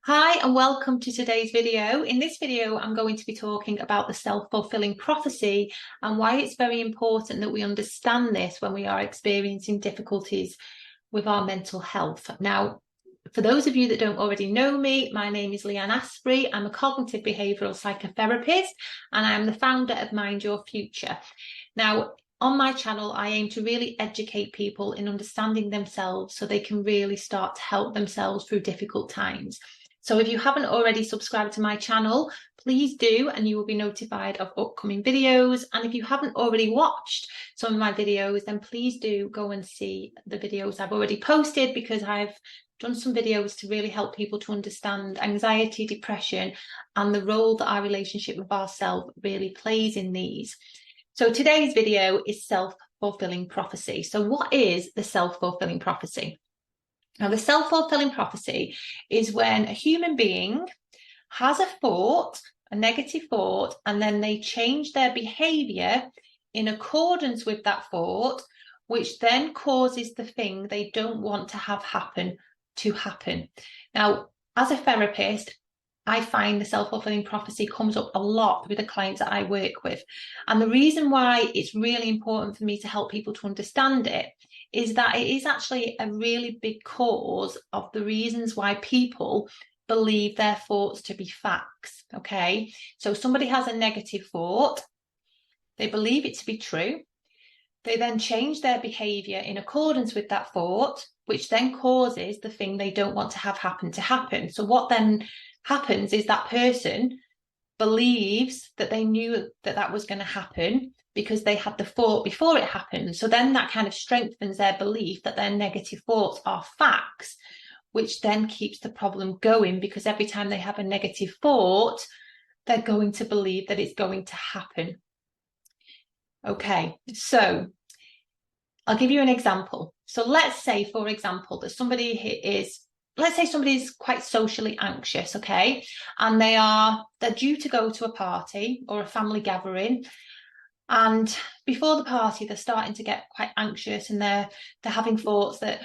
Hi and welcome to today's video. In this video, I'm going to be talking about the self-fulfilling prophecy and why it's very important that we understand this when we are experiencing difficulties with our mental health. Now, for those of you that don't already know me, my name is Leanne Asprey. I'm a cognitive behavioural psychotherapist and I am the founder of Mind Your Future. Now, on my channel, I aim to really educate people in understanding themselves so they can really start to help themselves through difficult times. So if you haven't already subscribed to my channel, please do, and you will be notified of upcoming videos. And if you haven't already watched some of my videos, then please do go and see the videos I've already posted, because I've done some videos to really help people to understand anxiety, depression, and the role that our relationship with ourselves really plays in these. So today's video is self-fulfilling prophecy. So what is the self-fulfilling prophecy? Now, the self-fulfilling prophecy is when a human being has a thought, a negative thought, and then they change their behaviour in accordance with that thought, which then causes the thing they don't want to have happen to happen. Now, as a therapist, I find the self-fulfilling prophecy comes up a lot with the clients that I work with. And the reason why it's really important for me to help people to understand it is that it is actually a really big cause of the reasons why people believe their thoughts to be facts, okay? So somebody has a negative thought, they believe it to be true, they then change their behaviour in accordance with that thought, which then causes the thing they don't want to have happen to happen. So what then happens is that person believes that they knew that that was going to happen because they had the thought before it happened. So then that kind of strengthens their belief that their negative thoughts are facts, which then keeps the problem going, because every time they have a negative thought, they're going to believe that it's going to happen. Okay, so I'll give you an example. So let's say, for example, that let's say somebody's quite socially anxious, okay? And they're due to go to a party or a family gathering. And before the party, they're starting to get quite anxious, and they're having thoughts that,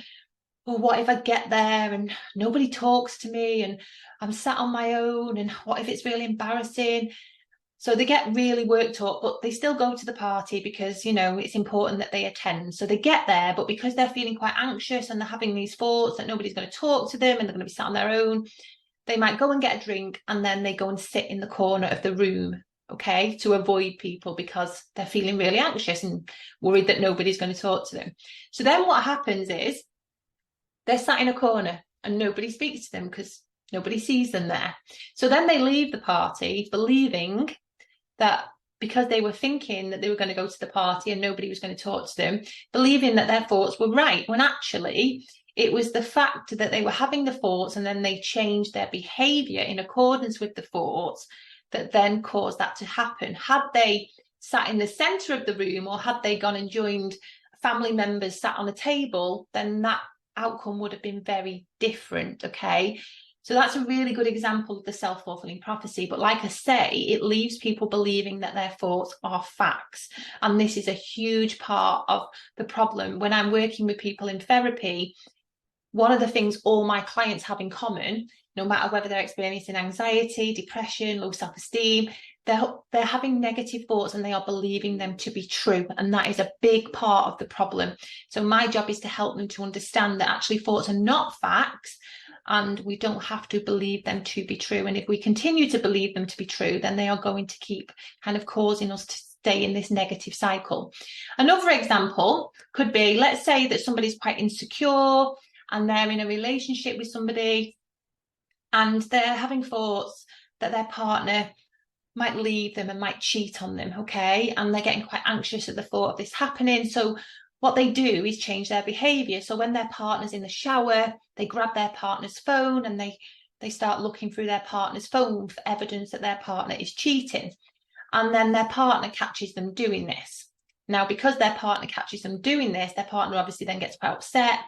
well, what if I get there and nobody talks to me and I'm sat on my own, and what if it's really embarrassing? So they get really worked up, but they still go to the party because, you know, it's important that they attend. So they get there, but because they're feeling quite anxious and they're having these thoughts that nobody's going to talk to them and they're going to be sat on their own, they might go and get a drink and then they go and sit in the corner of the room, okay, to avoid people because they're feeling really anxious and worried that nobody's going to talk to them. So then what happens is they're sat in a corner and nobody speaks to them because nobody sees them there. So then they leave the party believing that because they were thinking that they were going to go to the party and nobody was going to talk to them, believing that their thoughts were right, when actually it was the fact that they were having the thoughts and then they changed their behaviour in accordance with the thoughts that then caused that to happen. Had they sat in the centre of the room, or had they gone and joined family members sat on a table, then that outcome would have been very different, okay? So that's a really good example of the self-fulfilling prophecy. But like I say, it leaves people believing that their thoughts are facts. And this is a huge part of the problem. When I'm working with people in therapy, one of the things all my clients have in common, no matter whether they're experiencing anxiety, depression, low self-esteem, they're having negative thoughts and they are believing them to be true. And that is a big part of the problem. So my job is to help them to understand that actually thoughts are not facts, and we don't have to believe them to be true. And if we continue to believe them to be true, then they are going to keep kind of causing us to stay in this negative cycle. Another example could be, let's say that somebody's quite insecure and they're in a relationship with somebody and they're having thoughts that their partner might leave them and might cheat on them, okay? And they're getting quite anxious at the thought of this happening. So what they do is change their behaviour. So when their partner's in the shower, they grab their partner's phone and they start looking through their partner's phone for evidence that their partner is cheating. And then their partner catches them doing this. Now, because their partner catches them doing this, their partner obviously then gets quite upset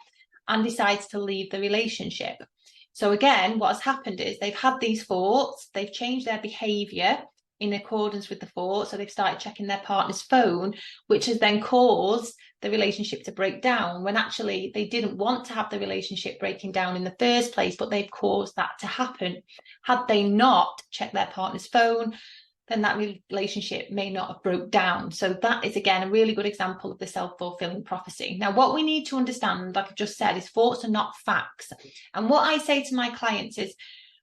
and decides to leave the relationship. So again, what has happened is they've had these thoughts, they've changed their behaviour in accordance with the thought. So they've started checking their partner's phone, which has then caused the relationship to break down, when actually they didn't want to have the relationship breaking down in the first place, but they've caused that to happen. Had they not checked their partner's phone, then that relationship may not have broke down. So that is, again, a really good example of the self-fulfilling prophecy. Now, what we need to understand, like I've just said, is thoughts are not facts. And what I say to my clients is,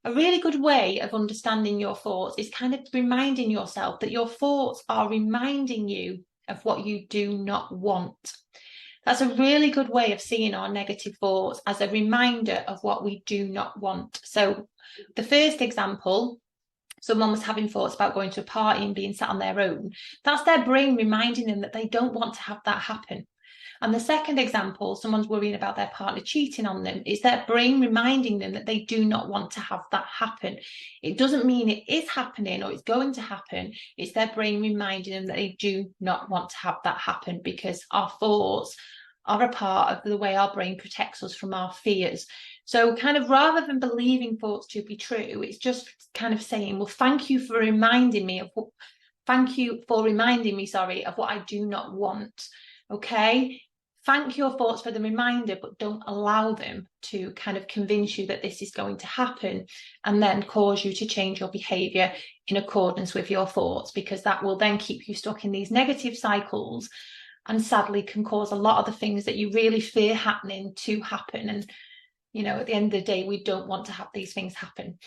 a really good way of understanding your thoughts is kind of reminding yourself that your thoughts are reminding you of what you do not want. That's a really good way of seeing our negative thoughts, as a reminder of what we do not want. So the first example, someone was having thoughts about going to a party and being sat on their own. That's their brain reminding them that they don't want to have that happen. And the second example, someone's worrying about their partner cheating on them, is their brain reminding them that they do not want to have that happen. It doesn't mean it is happening or it's going to happen. It's their brain reminding them that they do not want to have that happen, because our thoughts are a part of the way our brain protects us from our fears. So kind of, rather than believing thoughts to be true, it's just kind of saying, well, thank you for reminding me of what I do not want. Okay. Thank your thoughts for the reminder, but don't allow them to kind of convince you that this is going to happen and then cause you to change your behaviour in accordance with your thoughts, because that will then keep you stuck in these negative cycles, and sadly can cause a lot of the things that you really fear happening to happen. And, you know, at the end of the day, we don't want to have these things happen.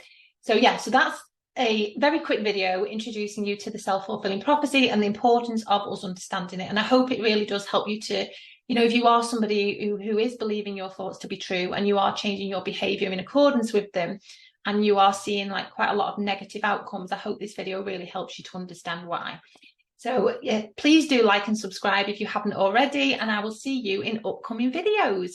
So yeah, so that's a very quick video introducing you to the self-fulfilling prophecy and the importance of us understanding it. And I hope it really does help you to, you know, if you are somebody who is believing your thoughts to be true and you are changing your behaviour in accordance with them, and you are seeing like quite a lot of negative outcomes, I hope this video really helps you to understand why. So yeah, please do like and subscribe if you haven't already, and I will see you in upcoming videos.